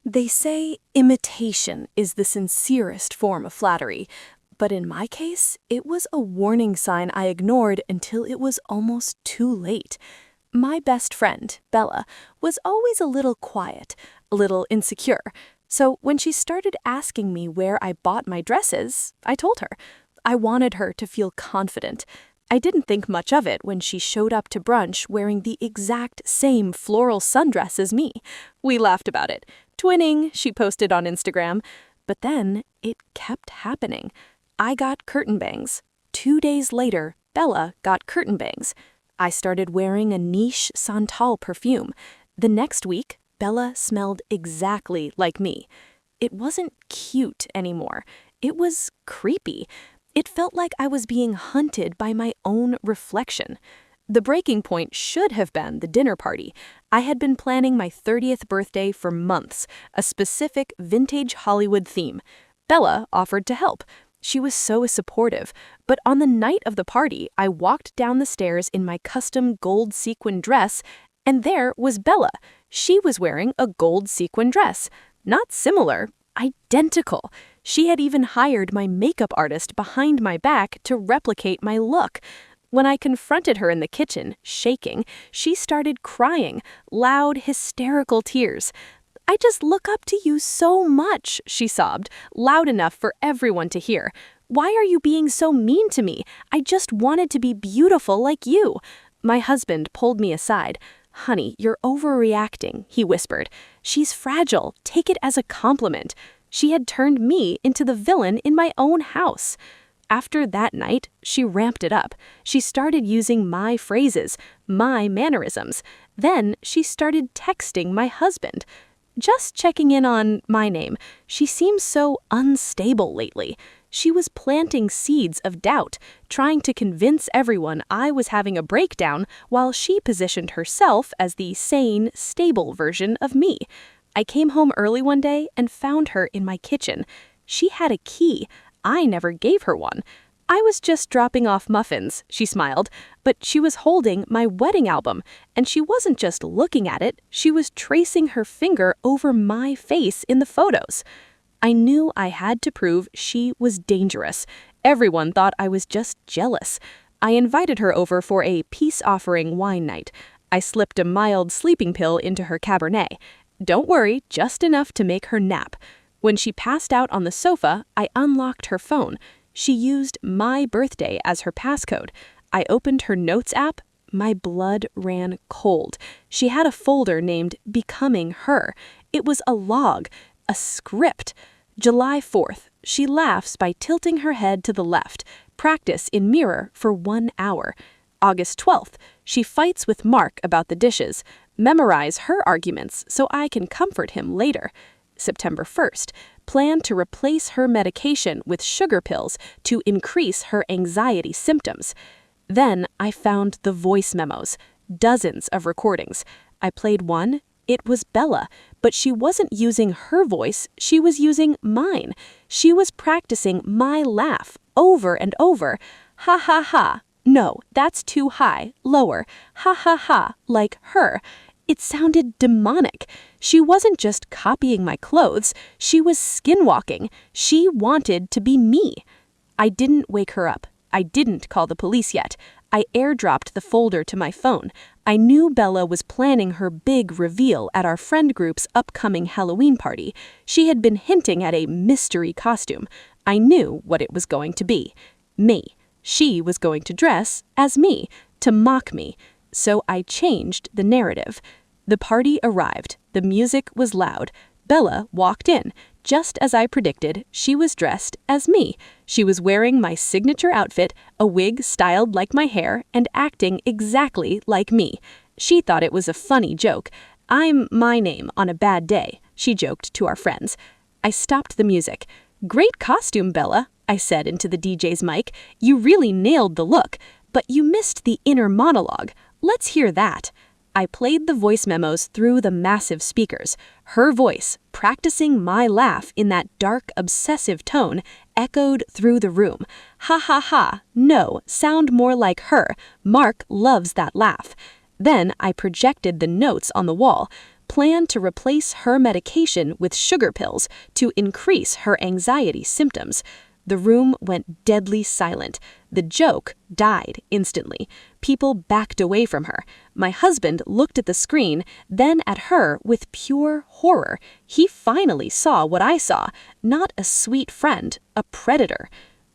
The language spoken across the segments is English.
They say imitation is the sincerest form of flattery, but in my case, it was a warning sign I ignored until it was almost too late. My best friend, Bella, was always a little quiet, a little insecure, so when she started asking me where I bought my dresses, I told her. I wanted her to feel confident. I didn't think much of it when she showed up to brunch wearing the exact same floral sundress as me. We laughed about it. Twinning, she posted on Instagram. But then it kept happening. I got curtain bangs. 2 days later, Bella got curtain bangs. I started wearing a niche Santal perfume. The next week, Bella smelled exactly like me. It wasn't cute anymore. It was creepy. It felt like I was being hunted by my own reflection. The breaking point should have been the dinner party. I had been planning my 30th birthday for months, a specific vintage Hollywood theme. Bella offered to help. She was so supportive, but on the night of the party, I walked down the stairs in my custom gold sequin dress, and there was Bella. She was wearing a gold sequin dress. Not similar, identical. She had even hired my makeup artist behind my back to replicate my look. When I confronted her in the kitchen, shaking, she started crying, loud, hysterical tears. "I just look up to you so much," she sobbed, loud enough for everyone to hear. "Why are you being so mean to me? I just wanted to be beautiful like you." My husband pulled me aside. "Honey, you're overreacting," he whispered. "She's fragile. Take it as a compliment." She had turned me into the villain in my own house. After that night, she ramped it up. She started using my phrases, my mannerisms. Then she started texting my husband. "Just checking in on my name. She seems so unstable lately." She was planting seeds of doubt, trying to convince everyone I was having a breakdown while she positioned herself as the sane, stable version of me. I came home early one day and found her in my kitchen. She had a key. I never gave her one. "I was just dropping off muffins," she smiled, but she was holding my wedding album, and she wasn't just looking at it, she was tracing her finger over my face in the photos. I knew I had to prove she was dangerous. Everyone thought I was just jealous. I invited her over for a peace-offering wine night. I slipped a mild sleeping pill into her Cabernet. Don't worry, just enough to make her nap. When she passed out on the sofa, I unlocked her phone. She used my birthday as her passcode. I opened her notes app. My blood ran cold. She had a folder named Becoming Her. It was a log, a script. July 4th, she laughs by tilting her head to the left. Practice in mirror for 1 hour. August 12th, she fights with Mark about the dishes. Memorize her arguments so I can comfort him later. September 1st, plan to replace her medication with sugar pills to increase her anxiety symptoms. Then I found the voice memos, dozens of recordings. I played one. It was Bella, but she wasn't using her voice, she was using mine. She was practicing my laugh over and over. "Ha ha ha. No, that's too high. Lower. Ha ha ha," like her. It sounded demonic. She wasn't just copying my clothes, she was skinwalking. She wanted to be me. I didn't wake her up. I didn't call the police yet. I airdropped the folder to my phone. I knew Bella was planning her big reveal at our friend group's upcoming Halloween party. She had been hinting at a mystery costume. I knew what it was going to be. Me. She was going to dress as me, to mock me. So I changed the narrative. The party arrived. The music was loud. Bella walked in. Just as I predicted, she was dressed as me. She was wearing my signature outfit, a wig styled like my hair, and acting exactly like me. She thought it was a funny joke. "I'm my name on a bad day," she joked to our friends. I stopped the music. "Great costume, Bella," I said into the DJ's mic. "You really nailed the look, but you missed the inner monologue. Let's hear that." I played the voice memos through the massive speakers. Her voice, practicing my laugh in that dark, obsessive tone, echoed through the room. "Ha ha ha. No, sound more like her. Mark loves that laugh." Then I projected the notes on the wall. plan to replace her medication with sugar pills to increase her anxiety symptoms. The room went deadly silent. The joke died instantly. People backed away from her. My husband looked at the screen, then at her with pure horror. He finally saw what I saw, not a sweet friend, a predator.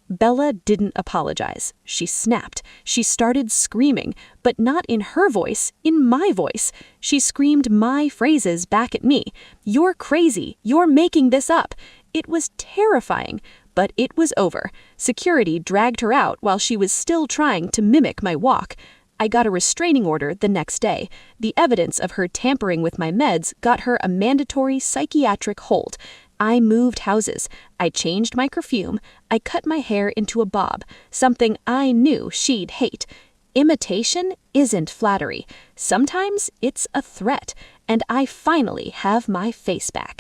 Bella didn't apologize. She snapped. She started screaming, but not in her voice, in my voice. She screamed my phrases back at me. "You're crazy. You're making this up." It was terrifying, but it was over. Security dragged her out while she was still trying to mimic my walk. I got a restraining order the next day. The evidence of her tampering with my meds got her a mandatory psychiatric hold. I moved houses. I changed my perfume. I cut my hair into a bob, something I knew she'd hate. Imitation isn't flattery. Sometimes it's a threat, and I finally have my face back.